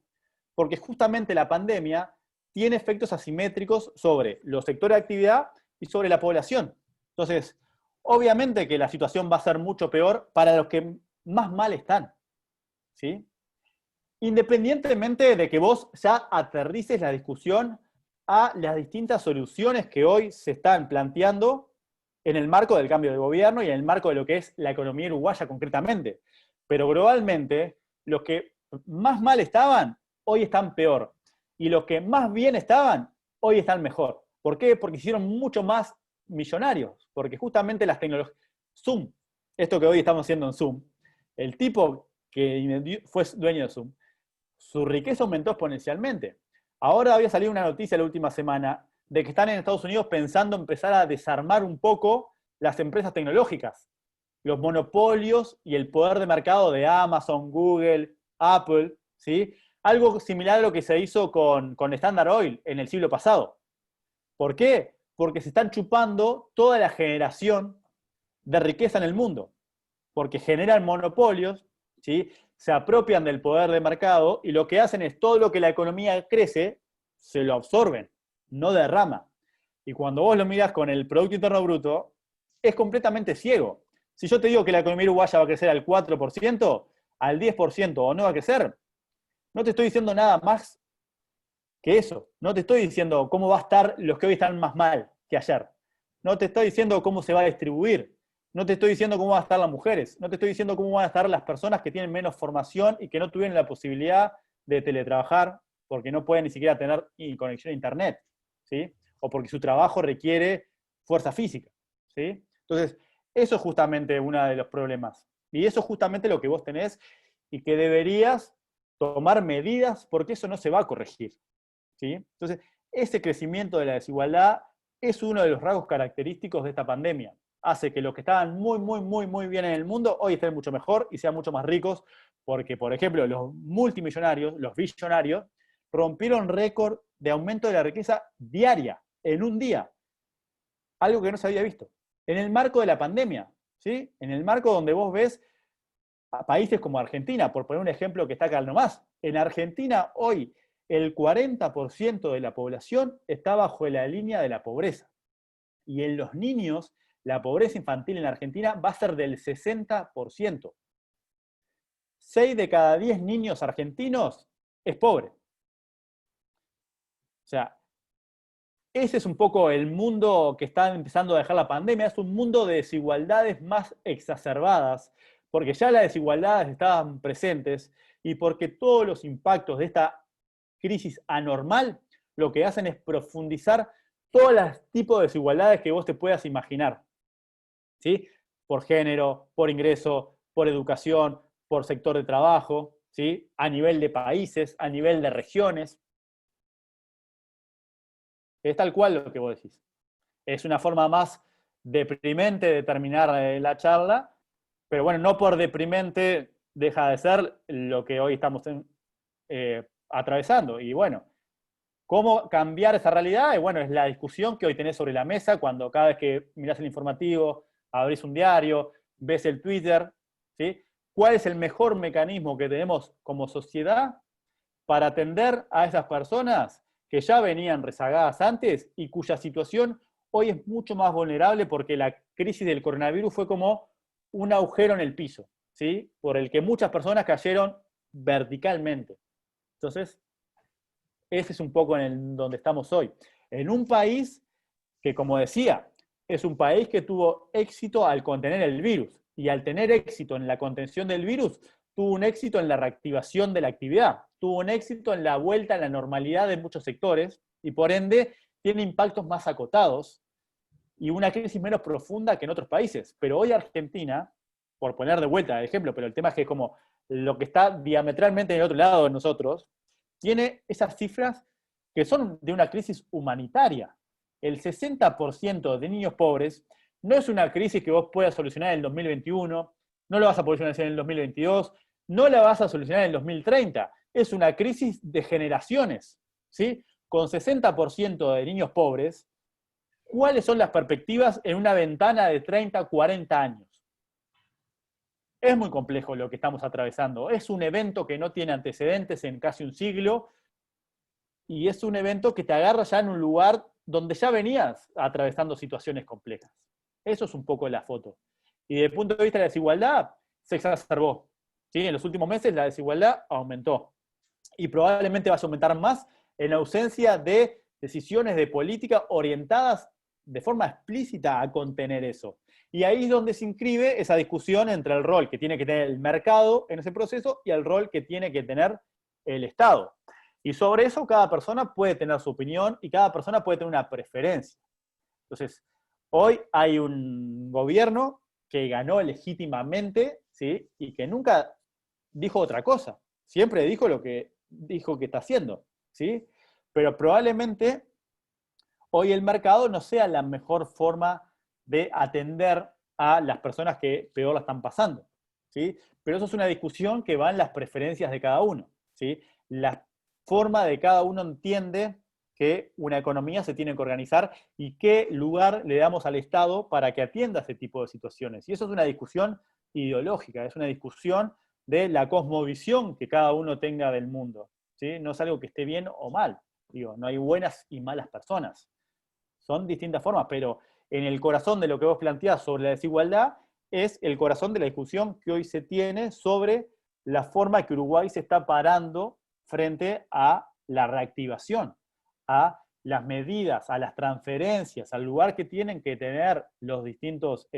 porque justamente la pandemia tiene efectos asimétricos sobre los sectores de actividad y sobre la población. Entonces, obviamente que la situación va a ser mucho peor para los que más mal están, ¿sí? Independientemente de que vos ya aterrices la discusión a las distintas soluciones que hoy se están planteando en el marco del cambio de gobierno y en el marco de lo que es la economía uruguaya concretamente. Pero globalmente, los que más mal estaban, hoy están peor. Y los que más bien estaban, hoy están mejor. ¿Por qué? Porque hicieron mucho más millonarios. Porque justamente las tecnologías... Zoom, esto que hoy estamos haciendo en Zoom, el tipo que fue dueño de Zoom, su riqueza aumentó exponencialmente. Ahora había salido una noticia la última semana de que están en Estados Unidos pensando empezar a desarmar un poco las empresas tecnológicas, los monopolios y el poder de mercado de Amazon, Google, Apple, ¿sí? Algo similar a lo que se hizo con Standard Oil en el siglo pasado. ¿Por qué? Porque se están chupando toda la generación de riqueza en el mundo, porque generan monopolios, ¿sí? Se apropian del poder de mercado y lo que hacen es todo lo que la economía crece, se lo absorben, no derrama. Y cuando vos lo mirás con el Producto Interno Bruto, es completamente ciego. Si yo te digo que la economía uruguaya va a crecer al 4%, al 10% o no va a crecer, no te estoy diciendo nada más que eso. No te estoy diciendo cómo va a estar los que hoy están más mal que ayer. No te estoy diciendo cómo se va a distribuir. No te estoy diciendo cómo van a estar las mujeres. No te estoy diciendo cómo van a estar las personas que tienen menos formación y que no tuvieron la posibilidad de teletrabajar porque no pueden ni siquiera tener conexión a internet, ¿sí? O porque su trabajo requiere fuerza física, ¿sí? Entonces, eso es justamente uno de los problemas. Y eso es justamente lo que vos tenés y que deberías tomar medidas porque eso no se va a corregir, ¿sí? Entonces, ese crecimiento de la desigualdad es uno de los rasgos característicos de esta pandemia. Hace que los que estaban muy bien en el mundo hoy estén mucho mejor y sean mucho más ricos, porque, por ejemplo, los multimillonarios, los billonarios, rompieron récord de aumento de la riqueza diaria, en un día. Algo que no se había visto. En el marco de la pandemia, ¿sí? En el marco donde vos ves a países como Argentina, por poner un ejemplo que está acá nomás. En Argentina hoy el 40% de la población está bajo la línea de la pobreza. Y en los niños, la pobreza infantil en Argentina va a ser del 60%. 6 de cada 10 niños argentinos es pobre. O sea, ese es un poco el mundo que está empezando a dejar la pandemia, es un mundo de desigualdades más exacerbadas, porque ya las desigualdades estaban presentes y porque todos los impactos de esta crisis anormal lo que hacen es profundizar todos los tipos de desigualdades que vos te puedas imaginar, ¿sí? Por género, por ingreso, por educación, por sector de trabajo, ¿sí? A nivel de países, a nivel de regiones. Es tal cual lo que vos decís. Es una forma más deprimente de terminar la charla, pero bueno, no por deprimente deja de ser lo que hoy estamos atravesando. Y bueno, ¿cómo cambiar esa realidad? Y bueno, es la discusión que hoy tenés sobre la mesa cuando cada vez que mirás el informativo, abrís un diario, ves el Twitter, ¿sí? ¿Cuál es el mejor mecanismo que tenemos como sociedad para atender a esas personas que ya venían rezagadas antes y cuya situación hoy es mucho más vulnerable porque la crisis del coronavirus fue como un agujero en el piso, ¿sí? Por el que muchas personas cayeron verticalmente. Entonces, ese es un poco en donde estamos hoy. En un país que, como decía, es un país que tuvo éxito al contener el virus. Y al tener éxito en la contención del virus, tuvo un éxito en la reactivación de la actividad, tuvo un éxito en la vuelta a la normalidad de muchos sectores y por ende tiene impactos más acotados y una crisis menos profunda que en otros países. Pero hoy Argentina, por poner de vuelta el ejemplo, pero el tema es que como lo que está diametralmente en el otro lado de nosotros, tiene esas cifras que son de una crisis humanitaria. El 60% de niños pobres no es una crisis que vos puedas solucionar en el 2021, no lo vas a poder solucionar en el 2022, no la vas a solucionar en el 2030. Es una crisis de generaciones, ¿sí? Con 60% de niños pobres, ¿cuáles son las perspectivas en una ventana de 30, 40 años? Es muy complejo lo que estamos atravesando. Es un evento que no tiene antecedentes en casi un siglo y es un evento que te agarra ya en un lugar donde ya venías atravesando situaciones complejas. Eso es un poco la foto. Y desde el punto de vista de la desigualdad, se exacerbó, ¿sí? En los últimos meses la desigualdad aumentó. Y probablemente va a aumentar más en ausencia de decisiones de política orientadas de forma explícita a contener eso. Y ahí es donde se inscribe esa discusión entre el rol que tiene que tener el mercado en ese proceso y el rol que tiene que tener el Estado. Y sobre eso cada persona puede tener su opinión y cada persona puede tener una preferencia. Entonces, hoy hay un gobierno que ganó legítimamente, ¿sí? Y que nunca dijo otra cosa. Siempre dijo lo que dijo que está haciendo, ¿sí? Pero probablemente hoy el mercado no sea la mejor forma de atender a las personas que peor la están pasando, ¿sí? Pero eso es una discusión que va en las preferencias de cada uno, ¿sí? La forma de cada uno entiende que una economía se tiene que organizar y qué lugar le damos al Estado para que atienda ese tipo de situaciones. Y eso es una discusión ideológica, es una discusión de la cosmovisión que cada uno tenga del mundo, ¿sí? No es algo que esté bien o mal, digo, no hay buenas y malas personas. Son distintas formas, pero en el corazón de lo que vos planteás sobre la desigualdad es el corazón de la discusión que hoy se tiene sobre la forma que Uruguay se está parando frente a la reactivación, a las medidas, a las transferencias, al lugar que tienen que tener los distintos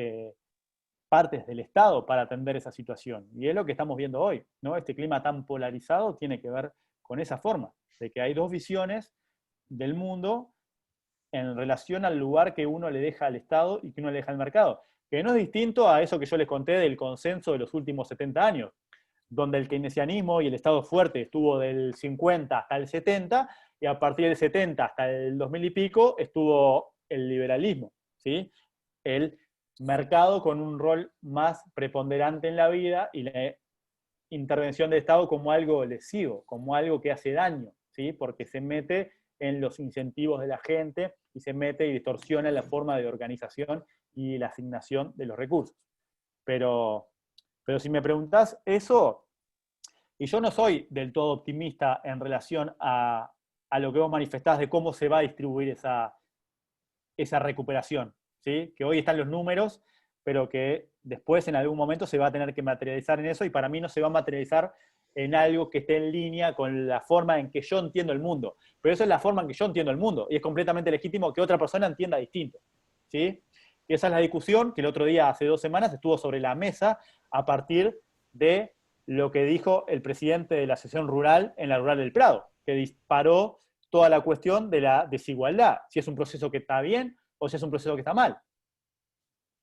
partes del Estado para atender esa situación. Y es lo que estamos viendo hoy, ¿no? Este clima tan polarizado tiene que ver con esa forma, de que hay dos visiones del mundo en relación al lugar que uno le deja al Estado y que uno le deja al mercado, que no es distinto a eso que yo les conté del consenso de los últimos 70 años, donde el keynesianismo y el Estado fuerte estuvo del 50 hasta el 70, y a partir del 70 hasta el 2000 y pico estuvo el liberalismo, ¿sí? El mercado con un rol más preponderante en la vida y la intervención del Estado como algo lesivo, como algo que hace daño, ¿sí? Porque se mete en los incentivos de la gente y se mete y distorsiona la forma de organización y la asignación de los recursos. Pero si me preguntás eso, y yo no soy del todo optimista en relación a lo que vos manifestás de cómo se va a distribuir esa recuperación, ¿sí? Que hoy están los números, pero que después en algún momento se va a tener que materializar en eso, y para mí no se va a materializar en algo que esté en línea con la forma en que yo entiendo el mundo. Pero eso es la forma en que yo entiendo el mundo, y es completamente legítimo que otra persona entienda distinto, ¿sí? Y esa es la discusión que el otro día, hace 2 semanas, estuvo sobre la mesa a partir de lo que dijo el presidente de la sesión rural en la Rural del Prado, que disparó toda la cuestión de la desigualdad, si es un proceso que está bien o si es un proceso que está mal.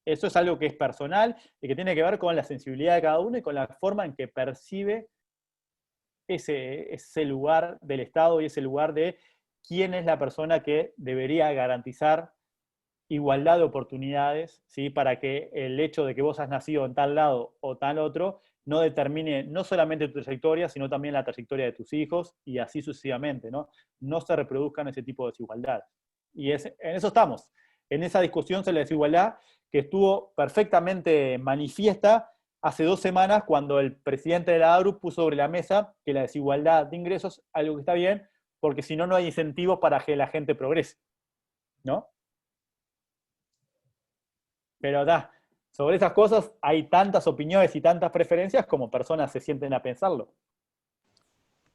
Eso es algo que es personal y que tiene que ver con la sensibilidad de cada uno y con la forma en que percibe ese lugar del Estado y ese lugar de quién es la persona que debería garantizar igualdad de oportunidades, ¿sí? Para que el hecho de que vos has nacido en tal lado o tal otro no determine no solamente tu trayectoria, sino también la trayectoria de tus hijos, y así sucesivamente, ¿no? No se reproduzcan ese tipo de desigualdades. Y en eso estamos, en esa discusión sobre la desigualdad que estuvo perfectamente manifiesta hace 2 semanas, cuando el presidente de la ABRU puso sobre la mesa que la desigualdad de ingresos es algo que está bien, porque si no, no hay incentivos para que la gente progrese, ¿no? Pero sobre esas cosas hay tantas opiniones y tantas preferencias como personas se sienten a pensarlo.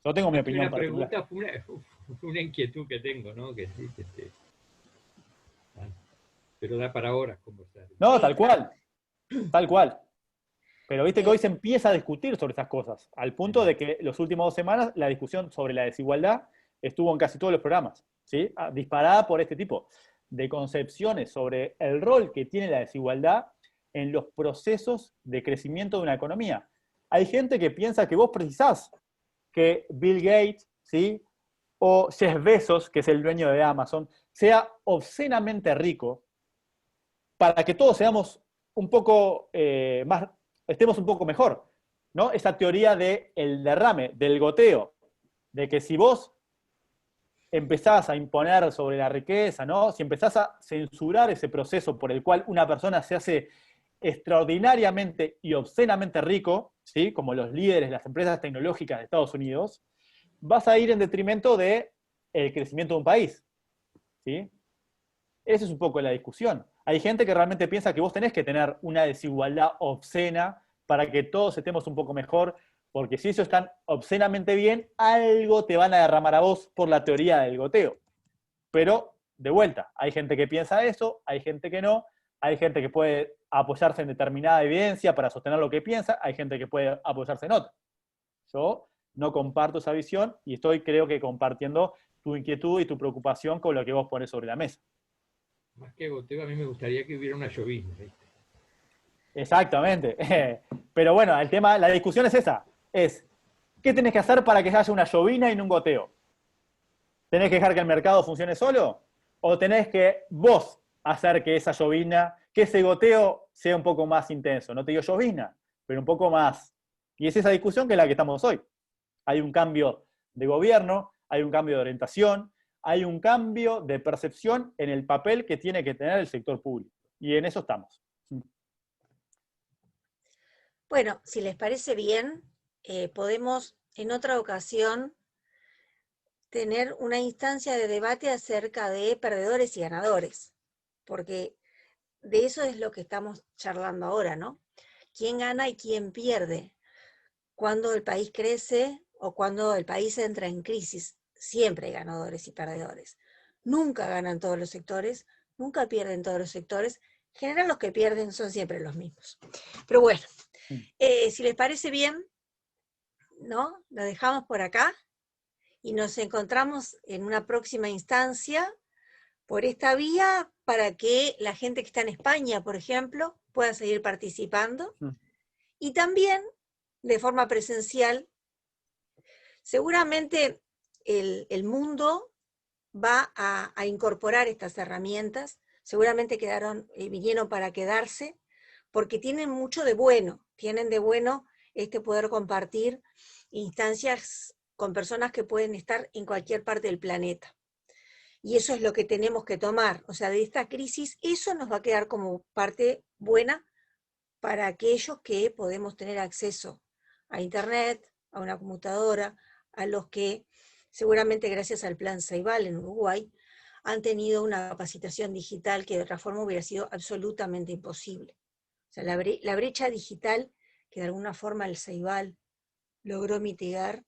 Yo tengo mi opinión particular. Una pregunta fue una inquietud que tengo, ¿no? Que sí, pero da para horas conversar. No, Sí, tal cual, tal cual. Pero viste que hoy Eh, se empieza a discutir sobre esas cosas, al punto de que los últimos 2 semanas la discusión sobre la desigualdad estuvo en casi todos los programas, ¿sí? Disparada por este tipo de concepciones sobre el rol que tiene la desigualdad en los procesos de crecimiento de una economía. Hay gente que piensa que vos precisás que Bill Gates, ¿sí? O Jeff Bezos, que es el dueño de Amazon, sea obscenamente rico para que todos seamos un poco más, estemos un poco mejor, ¿no? Esa teoría del derrame, del goteo, de que si vos empezás a imponer sobre la riqueza, ¿no? Si empezás a censurar ese proceso por el cual una persona se hace extraordinariamente y obscenamente rico, ¿sí? Como los líderes de las empresas tecnológicas de Estados Unidos, vas a ir en detrimento del crecimiento de un país, ¿sí? Esa es un poco la discusión. Hay gente que realmente piensa que vos tenés que tener una desigualdad obscena para que todos estemos un poco mejor, porque si eso están obscenamente bien, algo te van a derramar a vos por la teoría del goteo. Pero, de vuelta, hay gente que piensa eso, hay gente que no, hay gente que puede apoyarse en determinada evidencia para sostener lo que piensa, hay gente que puede apoyarse en otra. Yo no comparto esa visión y estoy, creo que, compartiendo tu inquietud y tu preocupación con lo que vos pones sobre la mesa. Más que goteo, a mí me gustaría que hubiera una llovizna, ¿viste? Exactamente. Pero bueno, el tema, la discusión es esa. Es, ¿qué tenés que hacer para que haya una llovina y no un goteo? ¿Tenés que dejar que el mercado funcione solo? ¿O tenés que vos hacer que esa llovina, que ese goteo sea un poco más intenso? No te digo llovina, pero un poco más. Y es esa discusión que es la que estamos hoy. Hay un cambio de gobierno, hay un cambio de orientación, hay un cambio de percepción en el papel que tiene que tener el sector público. Y en eso estamos. bueno, si les parece bien, podemos en otra ocasión tener una instancia de debate acerca de perdedores y ganadores, porque de eso es lo que estamos charlando ahora, ¿no? ¿Quién gana y quién pierde? Cuando el país crece o cuando el país entra en crisis. siempre hay ganadores y perdedores. Nunca ganan todos los sectores, nunca pierden todos los sectores. En general los que pierden son siempre los mismos. Pero bueno, si les parece bien, ¿no? Lo dejamos por acá y nos encontramos en una próxima instancia por esta vía para que la gente que está en España, por ejemplo, pueda seguir participando. Y también, de forma presencial, seguramente el mundo va a incorporar estas herramientas, seguramente vinieron para quedarse, porque tienen mucho de bueno, tienen de bueno poder compartir instancias con personas que pueden estar en cualquier parte del planeta. Y eso es lo que tenemos que tomar, o sea, de esta crisis, eso nos va a quedar como parte buena para aquellos que podemos tener acceso a Internet, a una computadora, a los que seguramente gracias al Plan Ceibal en Uruguay han tenido una capacitación digital que de otra forma hubiera sido absolutamente imposible. O sea, la brecha digital que de alguna forma el Ceibal logró mitigar,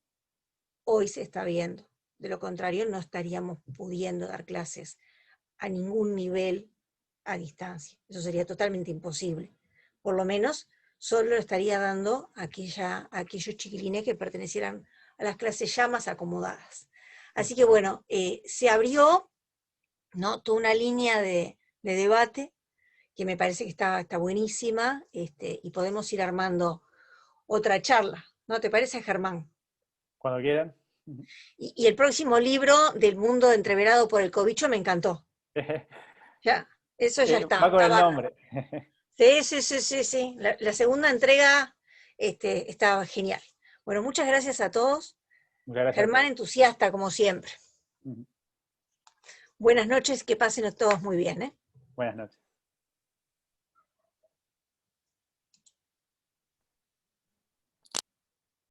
hoy se está viendo. De lo contrario, no estaríamos pudiendo dar clases a ningún nivel a distancia. Eso sería totalmente imposible. Por lo menos, solo lo estaría dando a aquellos chiquilines que pertenecieran a las clases ya más acomodadas. Así que bueno, se abrió, ¿no?, toda una línea de debate que me parece que está buenísima, y podemos ir armando otra charla. ¿No te parece, Germán? Cuando quieran. Y el próximo libro del mundo entreverado por el cobicho me encantó. Ya, eso ya está. Va con el bárbaro. nombre. Sí. La segunda entrega estaba genial. Bueno, muchas gracias a todos. Muchas gracias. Germán, entusiasta como siempre. Buenas noches, que pasen todos muy bien. Buenas noches.